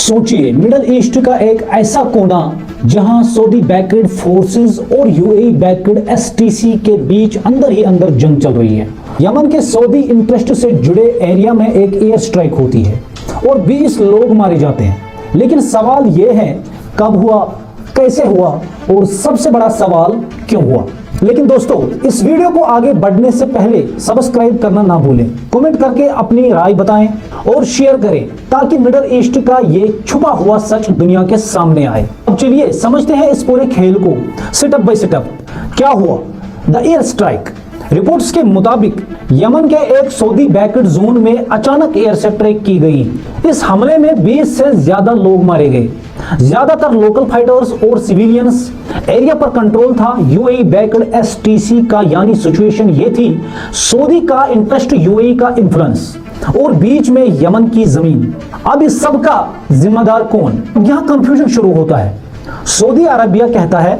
सोचिए, middle east का एक ऐसा कोना जहां सऊदी बैक्ड फोर्सेस और यूएई बैक्ड एसटीसी के बीच अंदर ही अंदर जंग चल रही है। यमन के सऊदी इंटरेस्ट से जुड़े एरिया में एक एयर स्ट्राइक होती है और 20 लोग मारे जाते हैं। लेकिन सवाल यह है, कब हुआ, कैसे हुआ और सबसे बड़ा सवाल, क्यों हुआ। लेकिन दोस्तों, इस वीडियो को आगे बढ़ने से पहले सब्सक्राइब करना ना भूलें, कमेंट करके अपनी राय बताएं और शेयर करें ताकि मिडल ईस्ट का ये छुपा हुआ सच दुनिया के सामने आए। अब चलिए समझते हैं इस पूरे खेल को सेटअप बाय सेटअप। क्या हुआ? The air strike. रिपोर्ट्स के मुताबिक यमन के एक सऊदी बैक्ड जोन में अचानक एयर स्ट्राइक की गई। इस हमले में 20 से ज्यादा लोग मारे गए, ज्यादातर लोकल फाइटर्स और सिविलियंस। एरिया पर कंट्रोल था यूएई बैक्ड एसटीसी का, यानी सिचुएशन ये थी, सऊदी का इंटरेस्ट, यूएई का इन्फ्लुएंस और बीच में यमन की जमीन। अब इस सब का जिम्मेदार कौन? यहां कंफ्यूजन शुरू होता है। सऊदी अरबिया कहता है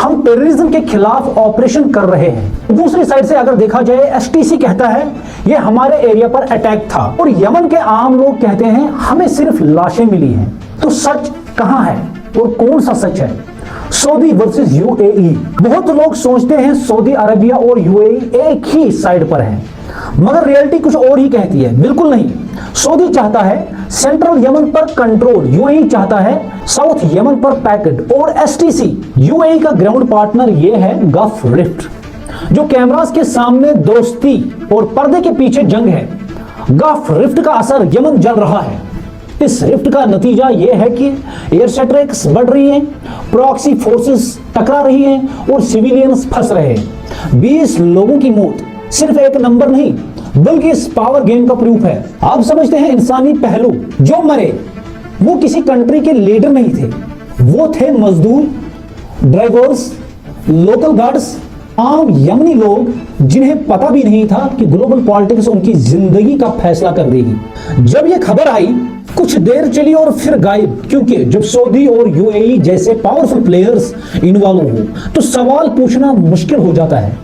हम टेररिज्म के खिलाफ ऑपरेशन कर रहे हैं। दूसरी साइड से अगर देखा जाए, एसटीसी कहता है ये हमारे एरिया पर अटैक था। और यमन के आम लोग कहते हैं हमें सिर्फ लाशें मिली हैं। तो सच कहां है और कौन सा सच है? Saudi versus UAE. बहुत लोग सोचते हैं सऊदी अरबिया और यूएई एक ही साइड पर हैं, मगर रियलिटी कुछ और ही कहती है। बिल्कुल नहीं। सऊदी चाहता है सेंट्रल यमन पर कंट्रोल, यूएई चाहता है साउथ यमन पर पैकेट। और एसटीसी, यूएई का ग्राउंड पार्टनर ये है गल्फ रिफ्ट, जो कैमरास के सामने दोस्ती और पर्दे के पीछे जंग है। गल्फ रिफ्ट का असर यमन जल रहा है। इस रिफ्ट का नतीजा यह है कि एयर स्ट्राइक्स बढ़ रही हैं, प्रॉक्सी फोर्सेस टकरा रही हैं और सिविलियंस फंस रहे हैं। 20 लोगों की मौत सिर्फ एक नंबर नहीं, बल्कि इस पावर गेम का प्रूफ है। आप समझते हैं इंसानी पहलू। जो मरे वो किसी कंट्री के लीडर नहीं थे, वो थे मजदूर, ड्राइवर्स, लोकल गार्ड्स, आम यमनी लोग जिन्हें पता भी नहीं था कि ग्लोबल पॉलिटिक्स उनकी जिंदगी का फैसला कर देगी। जब यह खबर आई, कुछ देर चली और फिर गायब, क्योंकि जब सऊदी और यूएई जैसे पावरफुल प्लेयर्स इन्वॉल्व हो तो सवाल पूछना मुश्किल हो जाता है।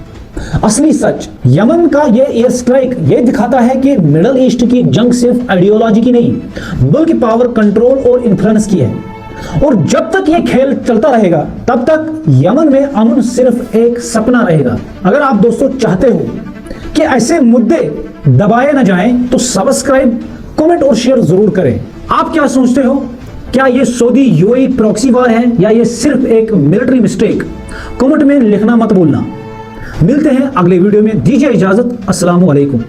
असली सच, यमन का ये एयर स्ट्राइक ये दिखाता है कि मिडल ईस्ट की जंग सिर्फ आइडियोलॉजी की नहीं, बल्कि पावर, कंट्रोल और इन्फ्लुएंस की है। और जब तक ये खेल चलता रहेगा, तब तक यमन में अमन सिर्फ एक सपना रहेगा। अगर आप दोस्तों चाहते हो कि ऐसे मुद्दे दबाए न जाएं, तो सब्सक्राइब, कमेंट और शेयर जरूर करें। आप क्या सोचते हो? क्या ये सऊदी यूएई प्रॉक्सी वार है या ये सिर्फ एक मिलिट्री मिस्टेक? कमेंट में लिखना मत भूलना। मिलते हैं अगले वीडियो में। दीजिए इजाजत। अस्सलाम वालेकुम।